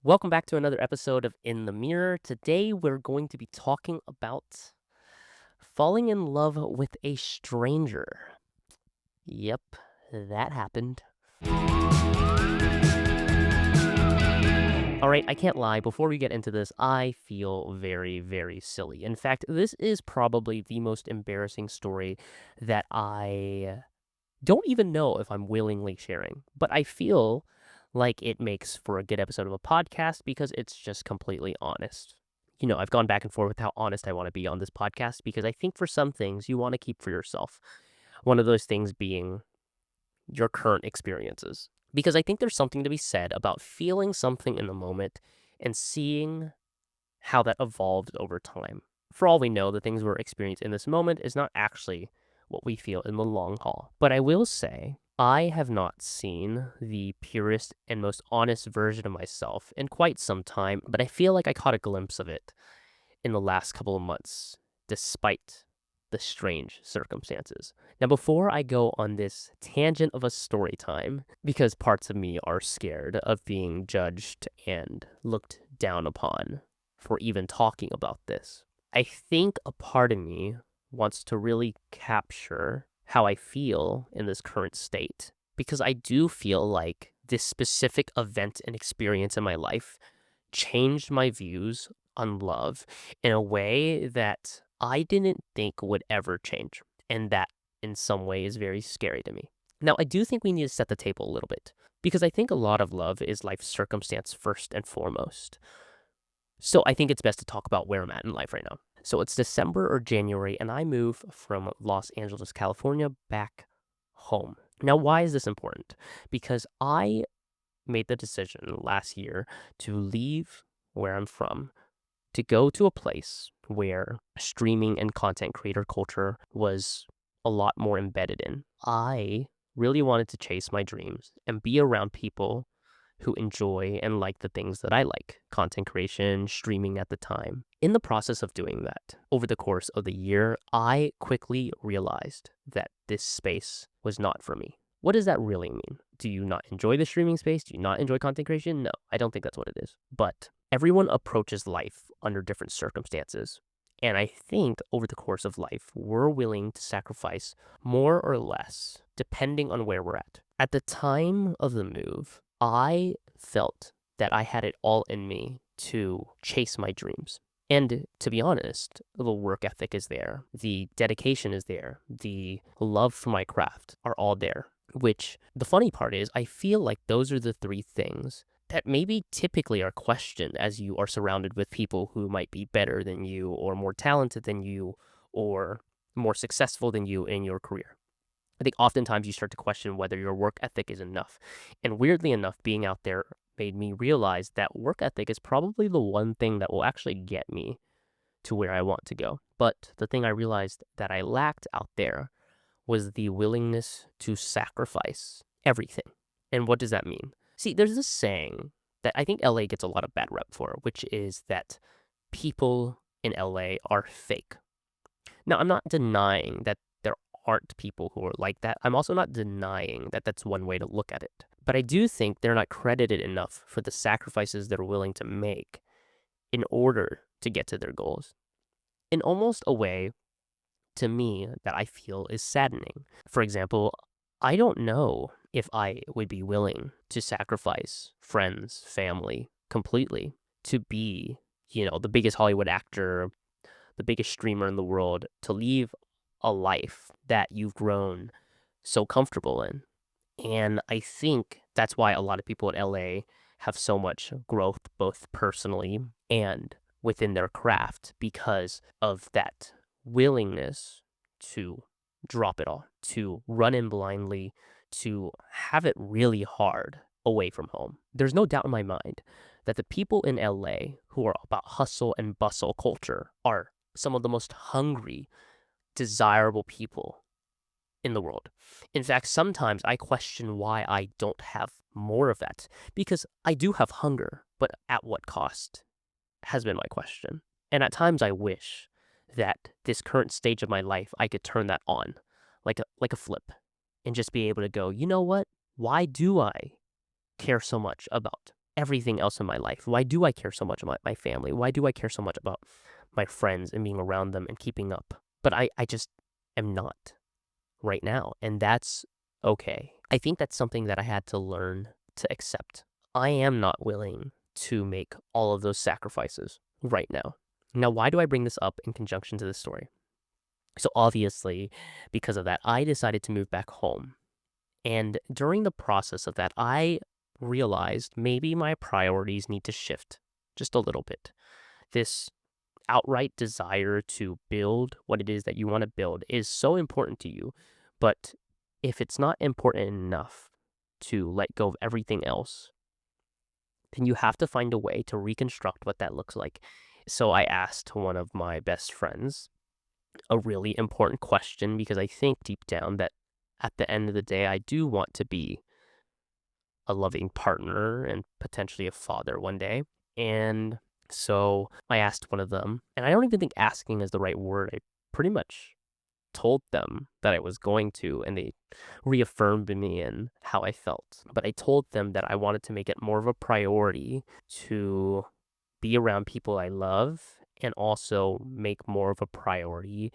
Welcome back to another episode of In the Mirror. Today we're going to be talking about falling in love with a stranger. Yep, that happened. All right, I can't lie. Before we get into this, I feel very, very silly. In fact, this is probably the most embarrassing story that I don't even know if I'm willingly sharing, but I feel like it makes for a good episode of a podcast because it's just completely honest. I've gone back and forth with how honest I want to be on this podcast because I think for some things you want to keep for yourself. One of those things being your current experiences. Because I think there's something to be said about feeling something in the moment and seeing how that evolved over time. For all we know, the things we're experiencing in this moment is not actually what we feel in the long haul. But I will say, I have not seen the purest and most honest version of myself in quite some time, but I feel like I caught a glimpse of it in the last couple of months, despite the strange circumstances. Now, before I go on this tangent of a story time, because parts of me are scared of being judged and looked down upon for even talking about this, I think a part of me wants to really capture how I feel in this current state, because I do feel like this specific event and experience in my life changed my views on love in a way that I didn't think would ever change. And that in some way is very scary to me. Now, I do think we need to set the table a little bit because I think a lot of love is life circumstance first and foremost. So I think it's best to talk about where I'm at in life right now. So it's December or January, and I move from Los Angeles, California, back home. Now, why is this important? Because I made the decision last year to leave where I'm from to go to a place where streaming and content creator culture was a lot more embedded in. I really wanted to chase my dreams and be around people who enjoy and like the things that I like, content creation, streaming at the time. In the process of doing that, over the course of the year, I quickly realized that this space was not for me. What does that really mean? Do you not enjoy the streaming space? Do you not enjoy content creation? No, I don't think that's what it is. But everyone approaches life under different circumstances. And I think over the course of life, we're willing to sacrifice more or less depending on where we're at. At the time of the move, I felt that I had it all in me to chase my dreams. And to be honest, the work ethic is there, the dedication is there, the love for my craft are all there. Which the funny part is, I feel like those are the three things that maybe typically are questioned as you are surrounded with people who might be better than you or more talented than you or more successful than you in your career. I think oftentimes you start to question whether your work ethic is enough. And weirdly enough, being out there made me realize that work ethic is probably the one thing that will actually get me to where I want to go. But the thing I realized that I lacked out there was the willingness to sacrifice everything. And what does that mean? See, there's this saying that I think LA gets a lot of bad rep for, which is that people in LA are fake. Now, I'm not denying that there aren't people who are like that. I'm also not denying that that's one way to look at it. But I do think they're not credited enough for the sacrifices they're willing to make in order to get to their goals. In almost a way, to me, that I feel is saddening. For example, I don't know if I would be willing to sacrifice friends, family completely to be, the biggest Hollywood actor, the biggest streamer in the world, to leave a life that you've grown so comfortable in. And I think that's why a lot of people in LA have so much growth, both personally and within their craft, because of that willingness to drop it all, to run in blindly, to have it really hard away from home. There's no doubt in my mind that the people in LA who are about hustle and bustle culture are some of the most hungry, desirable people in the world. In fact, sometimes I question why I don't have more of that, because I do have hunger, but at what cost has been my question. And at times I wish that this current stage of my life, I could turn that on like a flip and just be able to go, you know what? Why do I care so much about everything else in my life? Why do I care so much about my family? Why do I care so much about my friends and being around them and keeping up? But I just am not right now, and that's okay. I think that's something that I had to learn to accept. I am not willing to make all of those sacrifices right now. Now, why do I bring this up in conjunction to this story? So obviously, because of that, I decided to move back home. And during the process of that, I realized maybe my priorities need to shift just a little bit. This outright desire to build what it is that you want to build is so important to you. But if it's not important enough to let go of everything else, then you have to find a way to reconstruct what that looks like. So I asked one of my best friends a really important question because I think deep down that at the end of the day, I do want to be a loving partner and potentially a father one day. And so I asked one of them, and I don't even think asking is the right word. I pretty much told them that I was going to, and they reaffirmed me in how I felt. But I told them that I wanted to make it more of a priority to be around people I love and also make more of a priority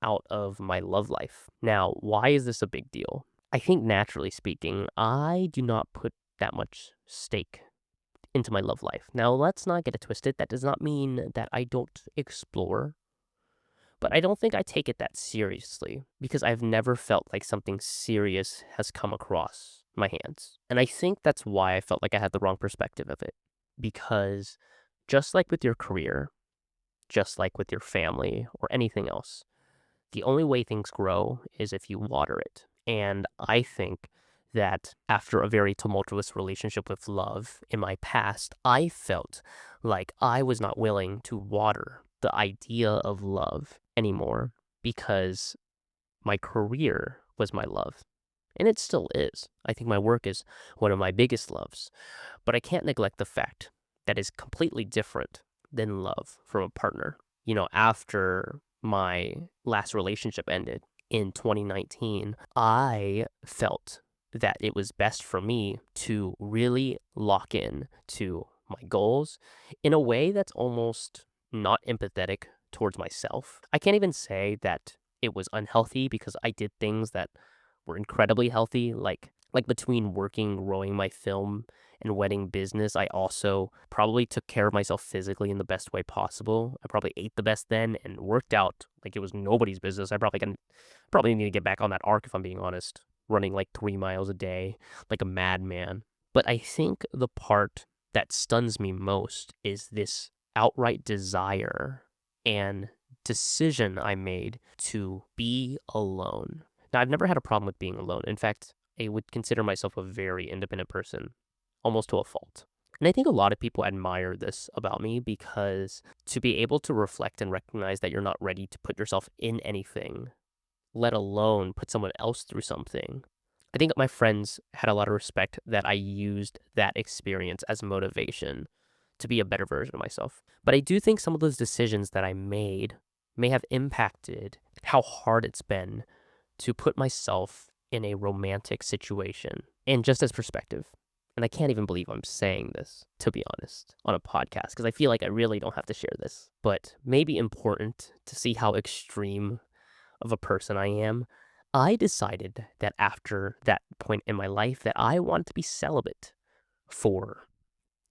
out of my love life. Now, why is this a big deal? I think naturally speaking, I do not put that much stake into my love life. Now, let's not get it twisted. That does not mean that I don't explore, but I don't think I take it that seriously because I've never felt like something serious has come across my hands. And I think that's why I felt like I had the wrong perspective of it. Because just like with your career, just like with your family or anything else, the only way things grow is if you water it. And I think that after a very tumultuous relationship with love in my past, I felt like I was not willing to water the idea of love anymore because my career was my love. And it still is. I think my work is one of my biggest loves. But I can't neglect the fact that is completely different than love from a partner. After my last relationship ended in 2019, I felt that it was best for me to really lock in to my goals in a way that's almost not empathetic towards myself. I can't even say that it was unhealthy because I did things that were incredibly healthy, like between working, growing my film and wedding business, I also probably took care of myself physically in the best way possible. I probably ate the best then and worked out like it was nobody's business. I probably need to get back on that arc if I'm being honest, running like 3 miles a day like a madman. But I think the part that stuns me most is this outright desire and decision I made to be alone. Now, I've never had a problem with being alone. In fact, I would consider myself a very independent person, almost to a fault. And I think a lot of people admire this about me because to be able to reflect and recognize that you're not ready to put yourself in anything, let alone put someone else through something, I think my friends had a lot of respect that I used that experience as motivation to be a better version of myself. But I do think some of those decisions that I made may have impacted how hard it's been to put myself in a romantic situation. And just as perspective, and I can't even believe I'm saying this, to be honest, on a podcast, because I feel like I really don't have to share this, but maybe important to see how extreme of a person I am. I decided that after that point in my life that I wanted to be celibate for,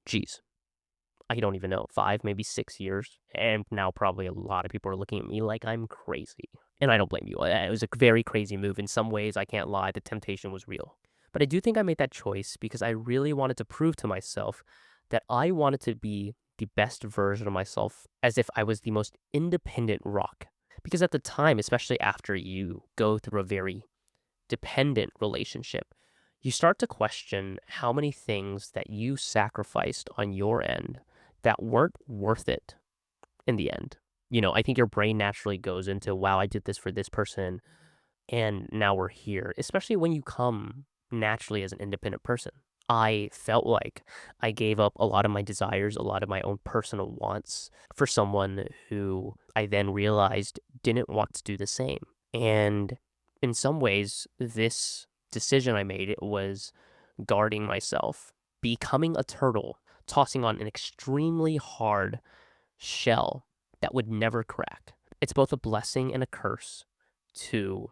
geez, I don't even know, 5, maybe 6 years. And now probably a lot of people are looking at me like I'm crazy. And I don't blame you. It was a very crazy move. In some ways, I can't lie, the temptation was real. But I do think I made that choice because I really wanted to prove to myself that I wanted to be the best version of myself as if I was the most independent rock. Because at the time, especially after you go through a very dependent relationship, you start to question how many things that you sacrificed on your end that weren't worth it in the end. I think your brain naturally goes into, wow, I did this for this person, and now we're here, especially when you come naturally as an independent person. I felt like I gave up a lot of my desires, a lot of my own personal wants for someone who I then realized didn't want to do the same. And in some ways, this decision I made, it was guarding myself, becoming a turtle tossing on an extremely hard shell that would never crack. It's both a blessing and a curse to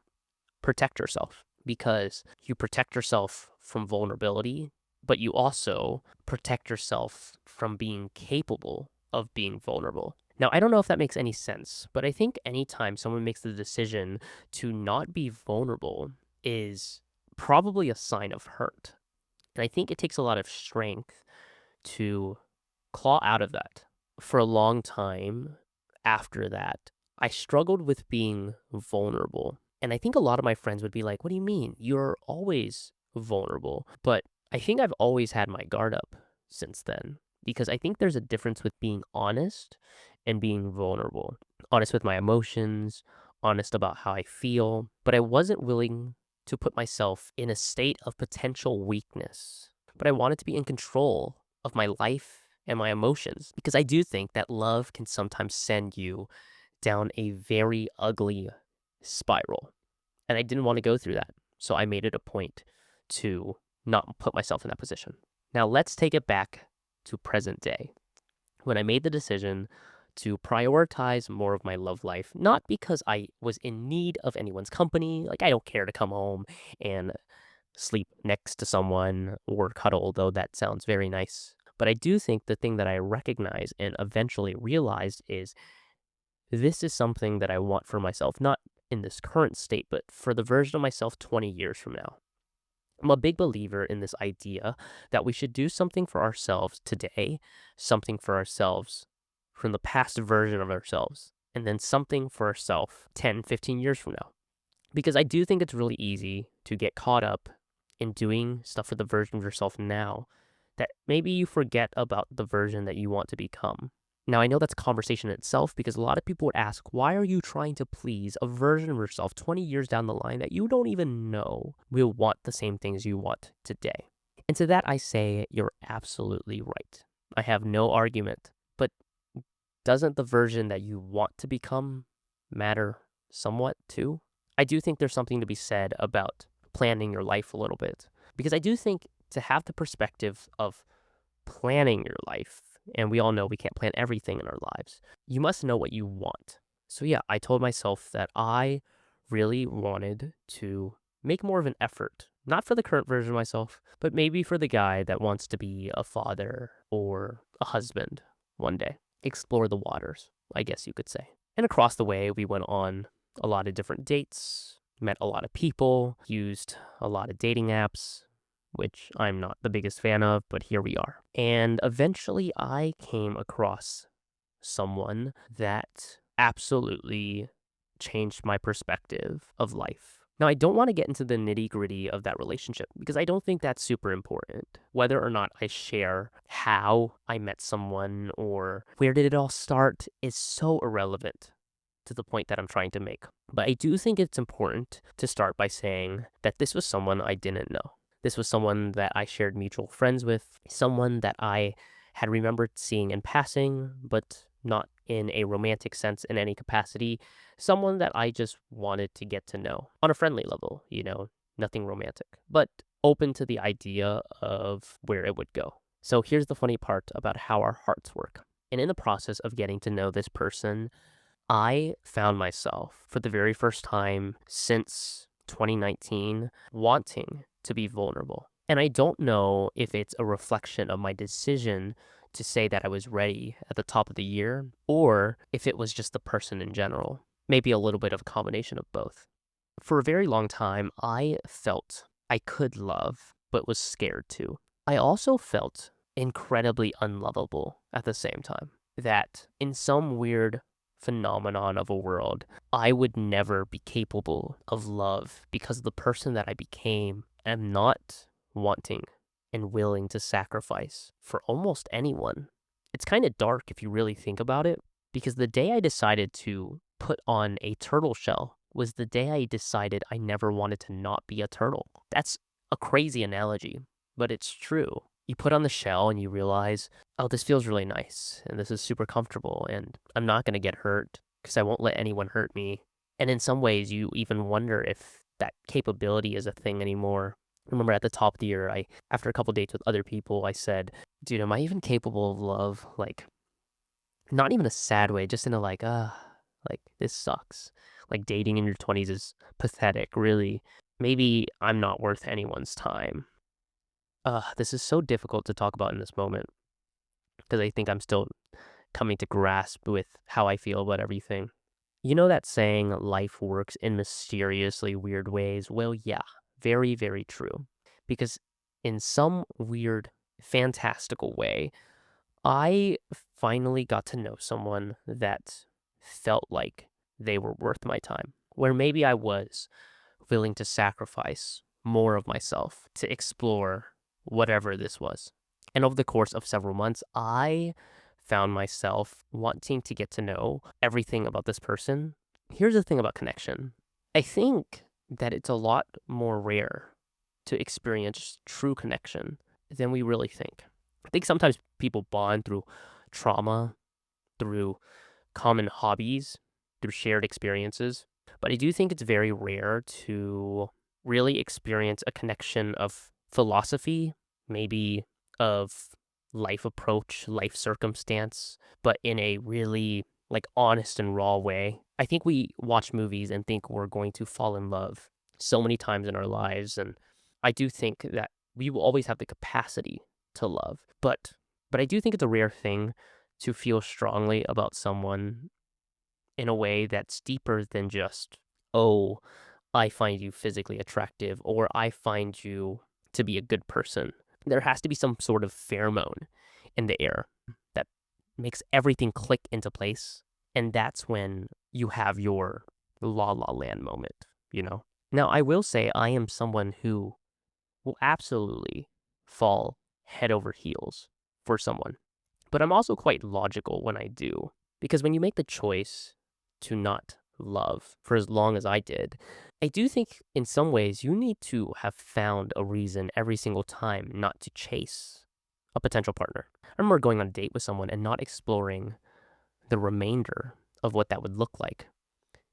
protect yourself because you protect yourself from vulnerability, but you also protect yourself from being capable of being vulnerable. Now, I don't know if that makes any sense, but I think anytime someone makes the decision to not be vulnerable is probably a sign of hurt. And I think it takes a lot of strength to claw out of that. For a long time after that, I struggled with being vulnerable. And I think a lot of my friends would be like, "What do you mean? You're always vulnerable." But I think I've always had my guard up since then because I think there's a difference with being honest and being vulnerable. Honest with my emotions, honest about how I feel, but I wasn't willing to put myself in a state of potential weakness. But I wanted to be in control of my life and my emotions because I do think that love can sometimes send you down a very ugly spiral. And I didn't want to go through that. So I made it a point to not put myself in that position. Now let's take it back to present day. When I made the decision to prioritize more of my love life, not because I was in need of anyone's company, like I don't care to come home and sleep next to someone or cuddle, though that sounds very nice. But I do think the thing that I recognize and eventually realized is this is something that I want for myself, not in this current state, but for the version of myself 20 years from now. I'm a big believer in this idea that we should do something for ourselves today, something for ourselves from the past version of ourselves, and then something for ourselves 10, 15 years from now. Because I do think it's really easy to get caught up in doing stuff for the version of yourself now that maybe you forget about the version that you want to become. Now, I know that's a conversation in itself because a lot of people would ask, why are you trying to please a version of yourself 20 years down the line that you don't even know will want the same things you want today? And to that, I say, you're absolutely right. I have no argument. But doesn't the version that you want to become matter somewhat too? I do think there's something to be said about planning your life a little bit because I do think to have the perspective of planning your life, and we all know we can't plan everything in our lives, you must know what you want. So yeah, I told myself that I really wanted to make more of an effort, not for the current version of myself, but maybe for the guy that wants to be a father or a husband one day. Explore the waters, I guess you could say. And across the way, we went on a lot of different dates, met a lot of people, used a lot of dating apps, which I'm not the biggest fan of, but here we are. And eventually I came across someone that absolutely changed my perspective of life. Now, I don't want to get into the nitty-gritty of that relationship because I don't think that's super important. Whether or not I share how I met someone or where did it all start is so irrelevant to the point that I'm trying to make. But I do think it's important to start by saying that this was someone I didn't know. This was someone that I shared mutual friends with, someone that I had remembered seeing in passing, but not in a romantic sense in any capacity, someone that I just wanted to get to know on a friendly level, nothing romantic, but open to the idea of where it would go. So here's the funny part about how our hearts work. And in the process of getting to know this person, I found myself for the very first time since 2019 wanting to be vulnerable. And I don't know if it's a reflection of my decision to say that I was ready at the top of the year, or if it was just the person in general. Maybe a little bit of a combination of both. For a very long time, I felt I could love, but was scared to. I also felt incredibly unlovable at the same time. That in some weird phenomenon of a world, I would never be capable of love because the person that I became am not wanting and willing to sacrifice for almost anyone. It's kind of dark if you really think about it, because the day I decided to put on a turtle shell was the day I decided I never wanted to not be a turtle. That's a crazy analogy, but it's true. You put on the shell and you realize, oh, this feels really nice and this is super comfortable and I'm not going to get hurt because I won't let anyone hurt me. And in some ways, you even wonder if that capability is a thing anymore. I remember at the top of the year, after a couple dates with other people, I said, Dude, am I even capable of love? Like, not even a sad way, just in a like, like, this sucks. Like, dating in your 20s is pathetic, really. Maybe I'm not worth anyone's time. This is so difficult to talk about in this moment because I think I'm still coming to grasp with how I feel about everything. You know that saying, life works in mysteriously weird ways? Well, yeah, very, very true. Because in some weird, fantastical way, I finally got to know someone that felt like they were worth my time, where maybe I was willing to sacrifice more of myself to explore whatever this was. And over the course of several months, I found myself wanting to get to know everything about this person. Here's the thing about connection. I think that it's a lot more rare to experience true connection than we really think. I think sometimes people bond through trauma, through common hobbies, through shared experiences. But I do think it's very rare to really experience a connection of philosophy, maybe of life approach, life circumstance, but in a really like honest and raw way. I think we watch movies and think we're going to fall in love so many times in our lives, and I do think that we will always have the capacity to love. But I do think it's a rare thing to feel strongly about someone in a way that's deeper than just, oh, I find you physically attractive or I find you to be a good person. There has to be some sort of pheromone in the air that makes everything click into place. And that's when you have your la la land moment, you know? Now, I will say I am someone who will absolutely fall head over heels for someone. But I'm also quite logical when I do. Because when you make the choice to not love for as long as I did, I do think in some ways you need to have found a reason every single time not to chase a potential partner. I remember going on a date with someone and not exploring the remainder of what that would look like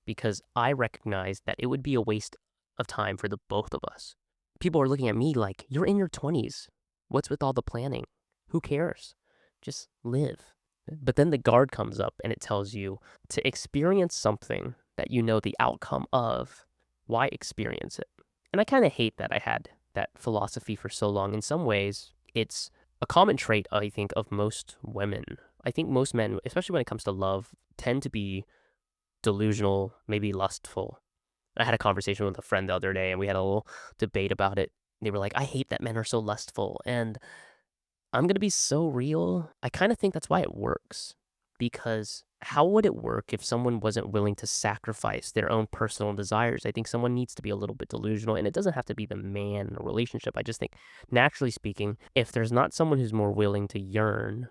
because I recognized that it would be a waste of time for the both of us. People are looking at me like, you're in your 20s. What's with all the planning? Who cares? Just live. But then the guard comes up and it tells you to experience something that you know the outcome of, why experience it? And I kind of hate that I had that philosophy for so long. In some ways, it's a common trait, I think, of most women. I think most men, especially when it comes to love, tend to be delusional, maybe lustful. I had a conversation with a friend the other day and we had a little debate about it. They were like, I hate that men are so lustful. And I'm going to be so real. I kind of think that's why it works. Because how would it work if someone wasn't willing to sacrifice their own personal desires? I think someone needs to be a little bit delusional, and it doesn't have to be the man in a relationship. I just think, naturally speaking, if there's not someone who's more willing to yearn,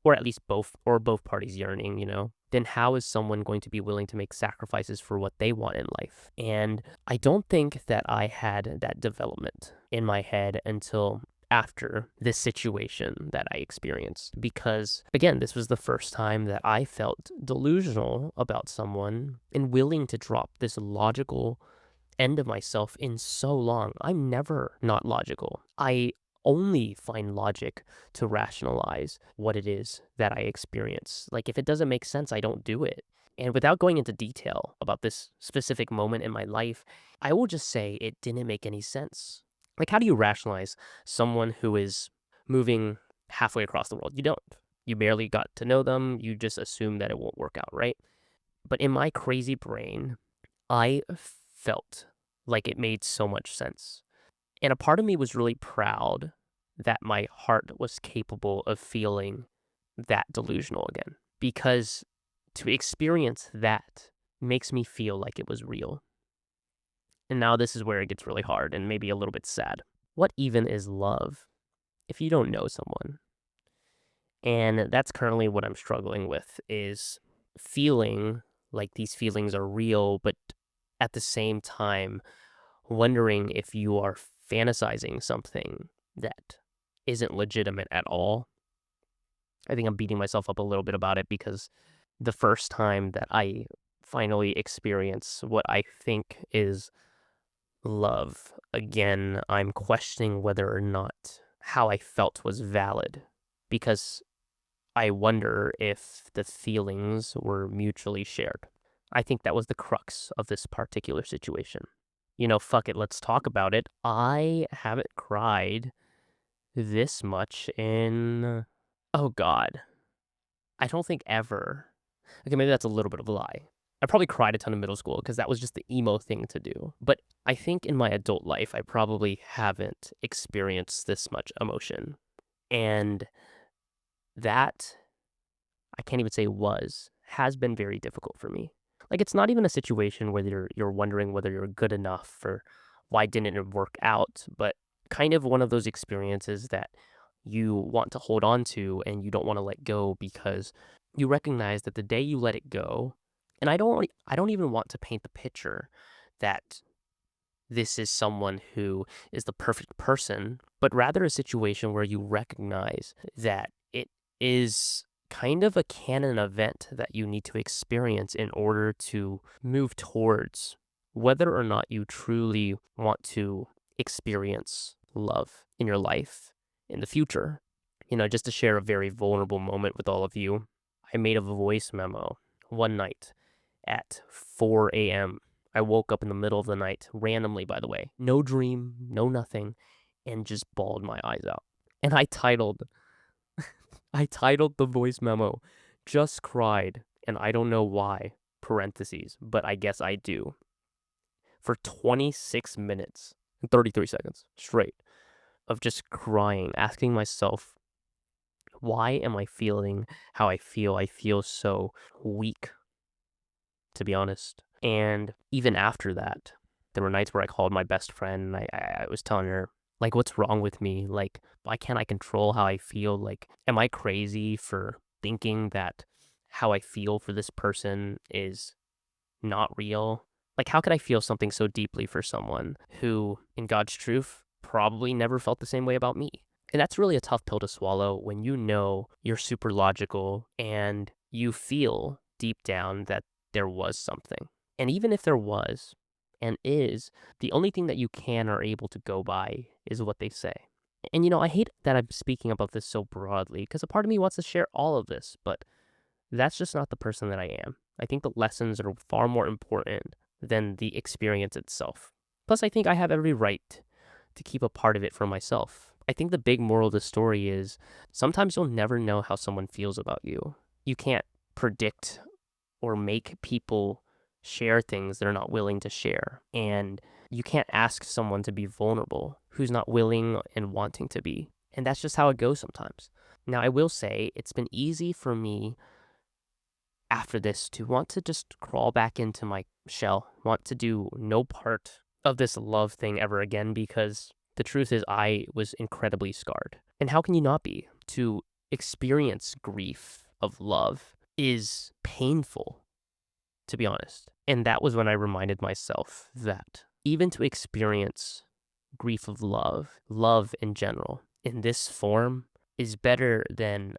or at least both parties yearning, then how is someone going to be willing to make sacrifices for what they want in life? And I don't think that I had that development in my head until after this situation that I experienced. Because, again, this was the first time that I felt delusional about someone and willing to drop this logical end of myself in so long. I'm never not logical. I only find logic to rationalize what it is that I experience. Like, if it doesn't make sense, I don't do it. And without going into detail about this specific moment in my life, I will just say it didn't make any sense. Like, how do you rationalize someone who is moving halfway across the world? You don't. You barely got to know them. You just assume that it won't work out, right? But in my crazy brain, I felt like it made so much sense. And a part of me was really proud that my heart was capable of feeling that delusional again. Because to experience that makes me feel like it was real. And now this is where it gets really hard and maybe a little bit sad. What even is love if you don't know someone? And that's currently what I'm struggling with, is feeling like these feelings are real, but at the same time wondering if you are fantasizing something that isn't legitimate at all. I think I'm beating myself up a little bit about it because the first time that I finally experience what I think is love, again, I'm questioning whether or not how I felt was valid. because I wonder if the feelings were mutually shared. I think that was the crux of this particular situation. Fuck it, let's talk about it. I haven't cried this much in, oh God, I don't think ever. Okay, maybe that's a little bit of a lie. I probably cried a ton in middle school because that was just the emo thing to do. But I think in my adult life, I probably haven't experienced this much emotion. And that, I can't even say has been very difficult for me. Like, it's not even a situation where you're wondering whether you're good enough or why didn't it work out, but kind of one of those experiences that you want to hold on to and you don't want to let go because you recognize that the day you let it go, and I don't even want to paint the picture that this is someone who is the perfect person, but rather a situation where you recognize that it is kind of a canon event that you need to experience in order to move towards whether or not you truly want to experience love in your life in the future. Just to share a very vulnerable moment with all of you, I made a voice memo one night at 4 a.m. I woke up in the middle of the night, randomly, by the way. No dream, no nothing, and just bawled my eyes out. And I titled the voice memo, "Just Cried, and I don't know why," parentheses, but I guess I do, for 26 minutes and 33 seconds straight of just crying, asking myself, why am I feeling how I feel? I feel so weak, to be honest. And even after that, there were nights where I called my best friend and I was telling her, like, what's wrong with me? Like, why can't I control how I feel? Like, am I crazy for thinking that how I feel for this person is not real? Like, how could I feel something so deeply for someone who, in God's truth, probably never felt the same way about me? And that's really a tough pill to swallow when you know you're super logical and you feel deep down that there was something. And even if there was and is, the only thing that you can or able to go by is what they say. And I hate that I'm speaking about this so broadly because a part of me wants to share all of this, but that's just not the person that I am. I think the lessons are far more important than the experience itself. Plus, I think I have every right to keep a part of it for myself. I think the big moral of the story is sometimes you'll never know how someone feels about you. You can't predict or make people share things they're not willing to share. And you can't ask someone to be vulnerable who's not willing and wanting to be. And that's just how it goes sometimes. Now, I will say it's been easy for me after this to want to just crawl back into my shell, want to do no part of this love thing ever again because the truth is I was incredibly scarred. And how can you not be? To experience grief of love is painful, to be honest. And that was when I reminded myself that even to experience grief of love in general, in this form, is better than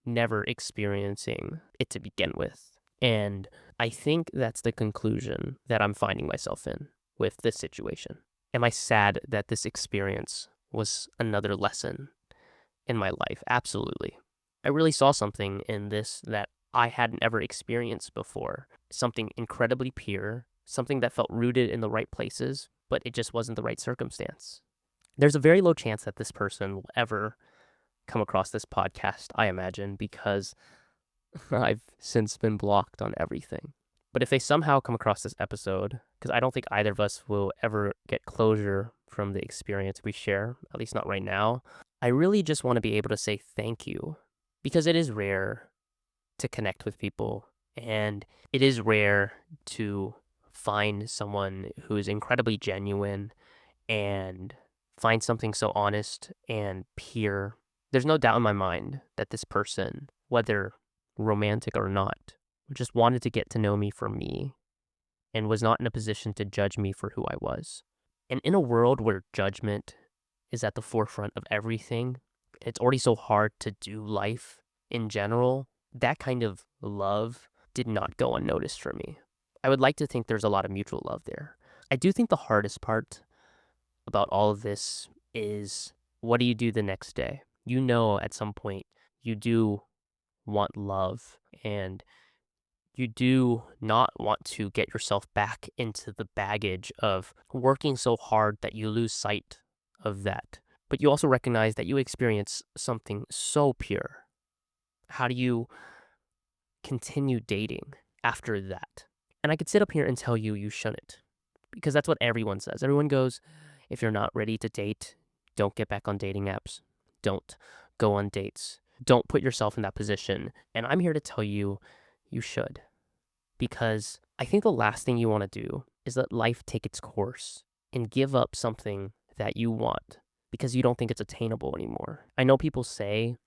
never experiencing it to begin with. And I think that's the conclusion that I'm finding myself in with this situation. Am I sad that this experience was another lesson in my life? Absolutely. I really saw something in this that I hadn't ever experienced before. Something incredibly pure, something that felt rooted in the right places, but it just wasn't the right circumstance. There's a very low chance that this person will ever come across this podcast, I imagine, because I've since been blocked on everything. But if they somehow come across this episode, because I don't think either of us will ever get closure from the experience we share, at least not right now, I really just want to be able to say thank you, because it is rare to connect with people, and it is rare to find someone who is incredibly genuine and find something so honest and pure. There's no doubt in my mind that this person, whether romantic or not, just wanted to get to know me for me and was not in a position to judge me for who I was. And in a world where judgment is at the forefront of everything, it's already so hard to do life in general. That kind of love did not go unnoticed for me. I would like to think there's a lot of mutual love there. I do think the hardest part about all of this is, what do you do the next day? You know at some point you do want love, and you do not want to get yourself back into the baggage of working so hard that you lose sight of that. But you also recognize that you experience something so pure. How do you continue dating after that? And I could sit up here and tell you you shouldn't, because that's what everyone says. Everyone goes, if you're not ready to date, don't get back on dating apps. Don't go on dates. Don't put yourself in that position. And I'm here to tell you, you should. Because I think the last thing you want to do is let life take its course and give up something that you want because you don't think it's attainable anymore. I know people say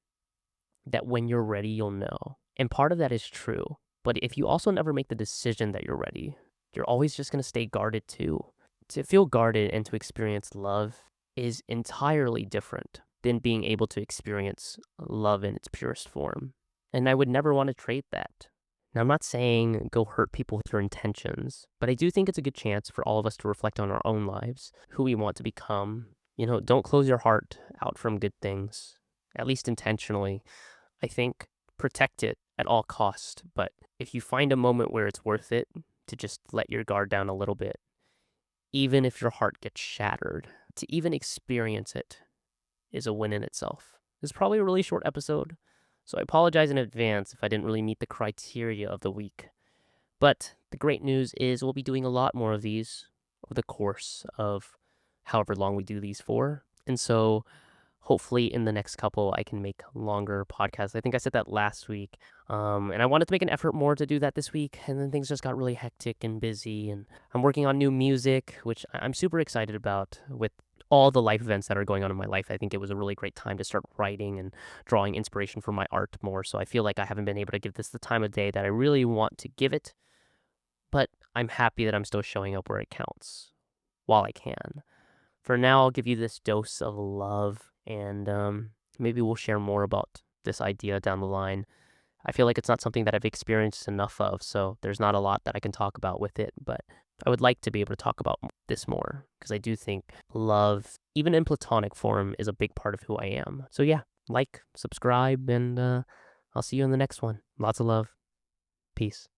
that when you're ready, you'll know. And part of that is true. But if you also never make the decision that you're ready, you're always just going to stay guarded too. To feel guarded and to experience love is entirely different than being able to experience love in its purest form. And I would never want to trade that. Now, I'm not saying go hurt people with your intentions, but I do think it's a good chance for all of us to reflect on our own lives, who we want to become. Don't close your heart out from good things, at least intentionally. I think protect it at all cost, but if you find a moment where it's worth it to just let your guard down a little bit, even if your heart gets shattered, to even experience it is a win in itself. This is probably a really short episode, so I apologize in advance if I didn't really meet the criteria of the week. But the great news is we'll be doing a lot more of these over the course of however long we do these for. And so hopefully in the next couple, I can make longer podcasts. I think I said that last week. And I wanted to make an effort more to do that this week. And then things just got really hectic and busy. And I'm working on new music, which I'm super excited about with all the life events that are going on in my life. I think it was a really great time to start writing and drawing inspiration for my art more. So I feel like I haven't been able to give this the time of day that I really want to give it. But I'm happy that I'm still showing up where it counts while I can. For now, I'll give you this dose of love, and maybe we'll share more about this idea down the line. I feel like it's not something that I've experienced enough of, so there's not a lot that I can talk about with it, but I would like to be able to talk about this more, because I do think love, even in platonic form, is a big part of who I am. So yeah, like, subscribe, and I'll see you in the next one. Lots of love. Peace.